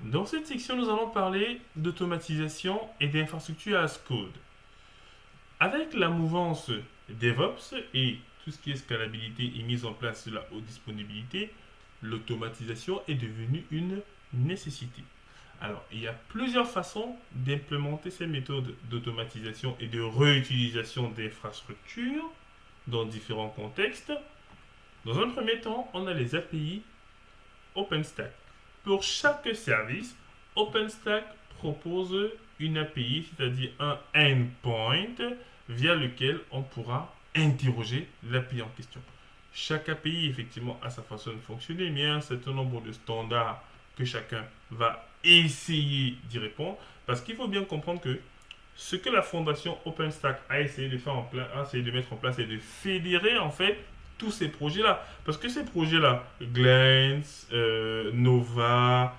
Dans cette section, nous allons parler d'automatisation et d'infrastructure as code. Avec la mouvance DevOps et tout ce qui est scalabilité et mise en place de la haute disponibilité, l'automatisation est devenue une nécessité. Alors, il y a plusieurs façons d'implémenter ces méthodes d'automatisation et de réutilisation d'infrastructures dans différents contextes. Dans un premier temps, on a les API OpenStack. Pour chaque service, OpenStack propose une API, c'est-à-dire un endpoint via lequel on pourra interroger l'API en question. Chaque API, effectivement, a sa façon de fonctionner, mais il y a un certain nombre de standards que chacun va essayer d'y répondre, parce qu'il faut bien comprendre que ce que la fondation OpenStack a essayé de faire en place, a essayé de mettre en place, c'est de fédérer en fait tous ces projets-là. Parce que ces projets-là, Glance, Nova,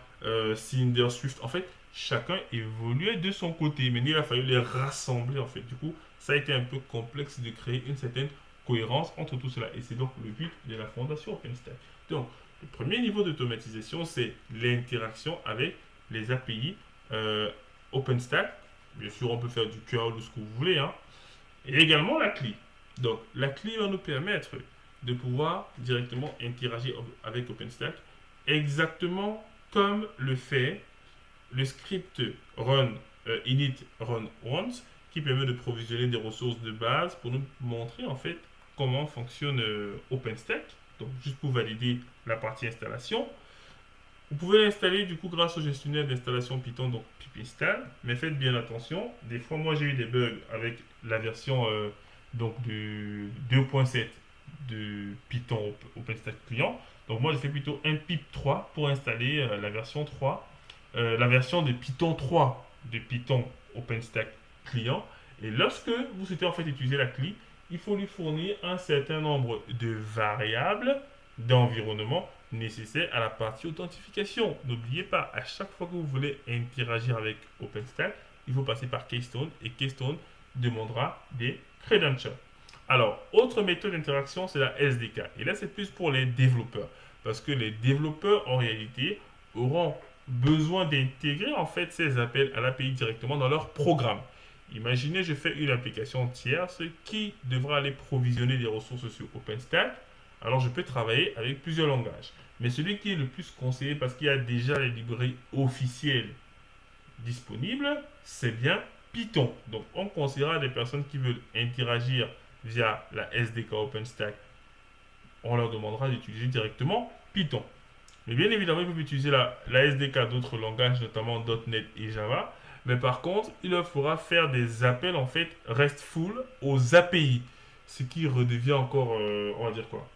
Cinder, Swift, en fait, chacun évoluait de son côté. Mais il a fallu les rassembler, en fait. Du coup, ça a été un peu complexe de créer une certaine cohérence entre tout cela. Et c'est donc le but de la fondation OpenStack. Donc, le premier niveau d'automatisation, c'est l'interaction avec les API OpenStack. Bien sûr, on peut faire du curl ou ce que vous voulez, hein. Et également la CLI. Donc, la CLI va nous permettre de pouvoir directement interagir avec OpenStack exactement comme le fait le script run init run once qui permet de provisionner des ressources de base pour nous montrer en fait comment fonctionne OpenStack. Donc, juste pour valider la partie installation. Vous pouvez l'installer du coup grâce au gestionnaire d'installation Python, donc pipinstall, mais faites bien attention. Des fois, moi j'ai eu des bugs avec la version donc du 2.7 de Python OpenStack client. Donc moi j'ai fait plutôt un pip 3 pour installer la version 3, la version de Python 3 de Python OpenStack client. Et lorsque vous souhaitez en fait utiliser la CLI, il faut lui fournir un certain nombre de variables d'environnement nécessaires à la partie authentification. N'oubliez pas, à chaque fois que vous voulez interagir avec OpenStack, il faut passer par Keystone et Keystone demandera des credentials. Alors, autre méthode d'interaction, c'est la SDK. Et là, c'est plus pour les développeurs. Parce que les développeurs, en réalité, auront besoin d'intégrer en fait ces appels à l'API directement dans leur programme. Imaginez, je fais une application tierce qui devra aller provisionner des ressources sur OpenStack. Alors, je peux travailler avec plusieurs langages. Mais celui qui est le plus conseillé parce qu'il y a déjà les librairies officielles disponibles, c'est bien Python. Donc, on considérera des personnes qui veulent interagir via la SDK OpenStack. On leur demandera d'utiliser directement Python. Mais bien évidemment, ils peuvent utiliser la SDK d'autres langages, notamment .NET et Java. Mais par contre, il leur faudra faire des appels en fait RESTful aux API. Ce qui redevient encore, on va dire quoi,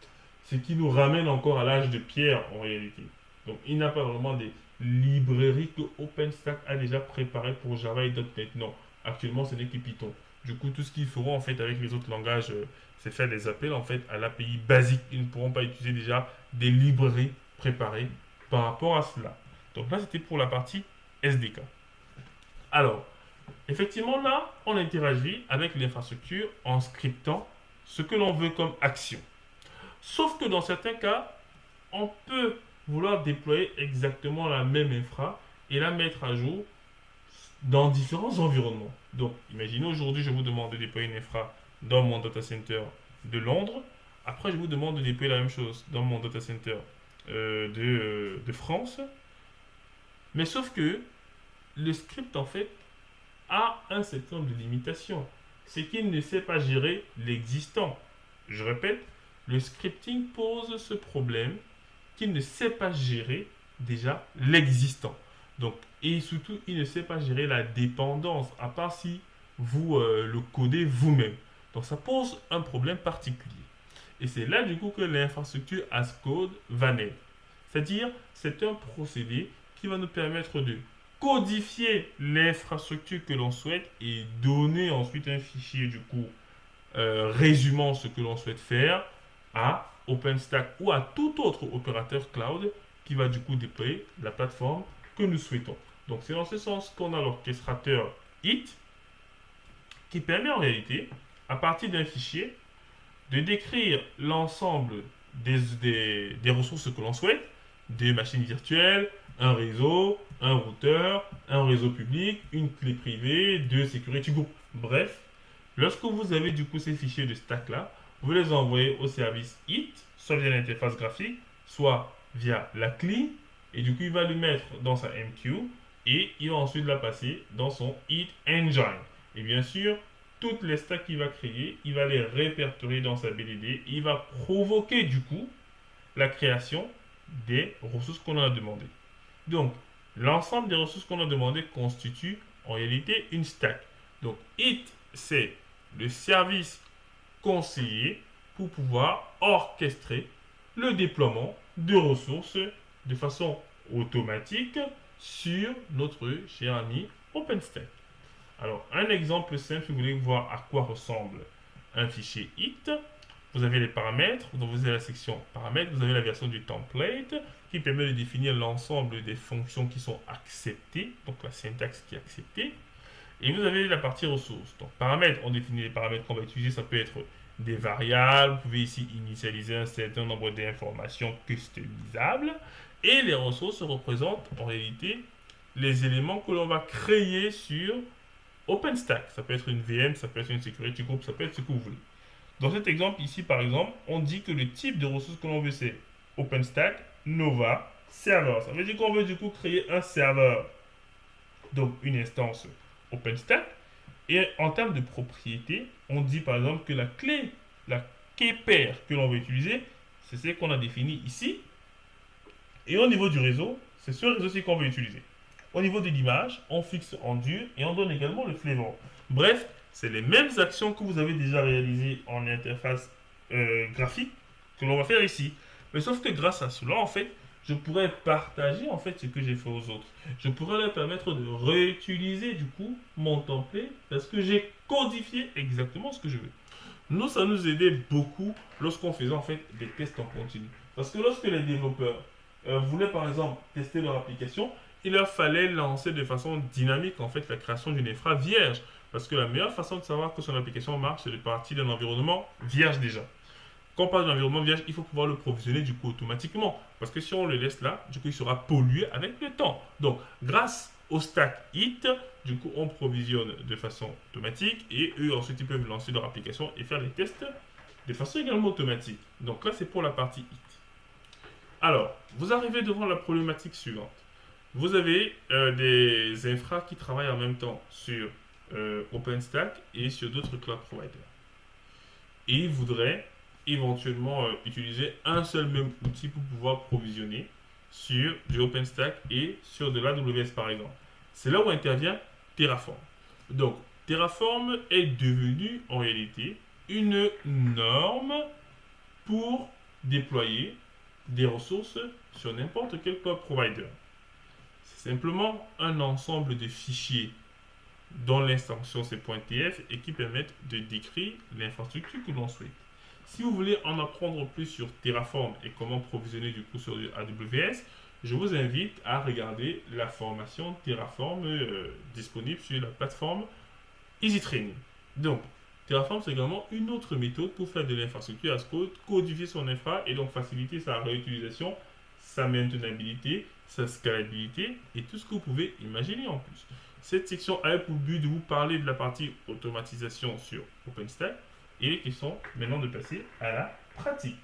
ce qui nous ramène encore à l'âge de pierre en réalité. Donc il n'y a pas vraiment des librairies que OpenStack a déjà préparées pour Java et .NET. Non, actuellement ce n'est que Python. Du coup, tout ce qu'ils feront en fait avec les autres langages, c'est faire des appels en fait à l'API basique. Ils ne pourront pas utiliser déjà des librairies préparées par rapport à cela. Donc là, c'était pour la partie SDK. Alors, effectivement, là, on interagit avec l'infrastructure en scriptant ce que l'on veut comme action. Sauf que dans certains cas, on peut vouloir déployer exactement la même infra et la mettre à jour dans différents environnements. Donc, imaginez aujourd'hui, je vous demande de déployer une infra dans mon data center de Londres. Après, je vous demande de déployer la même chose dans mon data center de France. Mais sauf que le script, en fait, a un certain nombre de limitations. C'est qu'il ne sait pas gérer l'existant. Je répète, le scripting pose ce problème qu'il ne sait pas gérer déjà l'existant. Donc, et surtout, il ne sait pas gérer la dépendance, à part si vous le codez vous-même. Donc, ça pose un problème particulier. Et c'est là, du coup, que l'infrastructure as code va naître. C'est-à-dire, c'est un procédé qui va nous permettre de codifier l'infrastructure que l'on souhaite et donner ensuite un fichier, du coup, résumant ce que l'on souhaite faire à OpenStack ou à tout autre opérateur cloud qui va du coup déployer la plateforme que nous souhaitons. Donc c'est dans ce sens qu'on a l'orchestrateur HIT qui permet en réalité, à partir d'un fichier, de décrire l'ensemble des ressources que l'on souhaite, des machines virtuelles, un réseau, un routeur, un réseau public, une clé privée, deux security group. Bref, lorsque vous avez du coup ces fichiers de stack là, vous les envoyez au service IT, soit via l'interface graphique, soit via la CLI, et du coup il va le mettre dans sa MQ et il va ensuite la passer dans son IT Engine. Et bien sûr, toutes les stacks qu'il va créer, il va les répertorier dans sa BDD, il va provoquer du coup la création des ressources qu'on a demandées. Donc, l'ensemble des ressources qu'on a demandées constitue en réalité une stack. Donc, IT, c'est le service conseillé pour pouvoir orchestrer le déploiement de ressources de façon automatique sur notre cher ami OpenStack. Alors, un exemple simple, si vous voulez voir à quoi ressemble un fichier IT, vous avez les paramètres, donc vous avez la section paramètres, vous avez la version du template qui permet de définir l'ensemble des fonctions qui sont acceptées, donc la syntaxe qui est acceptée. Et vous avez la partie ressources. Donc paramètres, on définit les paramètres qu'on va utiliser, ça peut être des variables, vous pouvez ici initialiser un certain nombre d'informations customisables. Et les ressources représentent en réalité les éléments que l'on va créer sur OpenStack. Ça peut être une VM, ça peut être une security group, ça peut être ce que vous voulez. Dans cet exemple ici, par exemple, on dit que le type de ressources que l'on veut, c'est OpenStack, Nova, serveur. Ça veut dire qu'on veut du coup créer un serveur, donc une instance OpenStack. Et en termes de propriété, on dit par exemple que la key pair que l'on veut utiliser, c'est celle qu'on a définie ici. Et au niveau du réseau, c'est ce réseau-ci qu'on veut utiliser. Au niveau de l'image, on fixe en dur et on donne également le flavor. Bref, c'est les mêmes actions que vous avez déjà réalisées en interface graphique que l'on va faire ici. Mais sauf que grâce à cela, en fait, je pourrais partager en fait ce que j'ai fait aux autres. Je pourrais leur permettre de réutiliser du coup mon template parce que j'ai codifié exactement ce que je veux. Nous, ça nous aidait beaucoup lorsqu'on faisait en fait des tests en continu. Parce que lorsque les développeurs voulaient par exemple tester leur application, il leur fallait lancer de façon dynamique en fait la création d'une infra vierge. Parce que la meilleure façon de savoir que son application marche, c'est de partir d'un environnement vierge déjà. Quand on parle d'un environnement vierge, il faut pouvoir le provisionner du coup automatiquement. Parce que si on le laisse là, du coup il sera pollué avec le temps. Donc grâce au stack IT, du coup on provisionne de façon automatique et eux ensuite ils peuvent lancer leur application et faire les tests de façon également automatique. Donc là c'est pour la partie IT. Alors, vous arrivez devant la problématique suivante. Vous avez des infras qui travaillent en même temps sur OpenStack et sur d'autres cloud providers. Et ils voudraient éventuellement utiliser un seul même outil pour pouvoir provisionner sur du OpenStack et sur de l'AWS par exemple. C'est là où intervient Terraform. Donc, Terraform est devenu en réalité une norme pour déployer des ressources sur n'importe quel cloud provider. C'est simplement un ensemble de fichiers dont l'extension c'est .tf et qui permettent de décrire l'infrastructure que l'on souhaite. Si vous voulez en apprendre plus sur Terraform et comment provisionner du coup sur AWS, je vous invite à regarder la formation Terraform disponible sur la plateforme EasyTraining. Donc, Terraform, c'est également une autre méthode pour faire de l'infrastructure as code, codifier son infra et donc faciliter sa réutilisation, sa maintenabilité, sa scalabilité et tout ce que vous pouvez imaginer en plus. Cette section a pour but de vous parler de la partie automatisation sur OpenStack et il est question maintenant de passer à la pratique.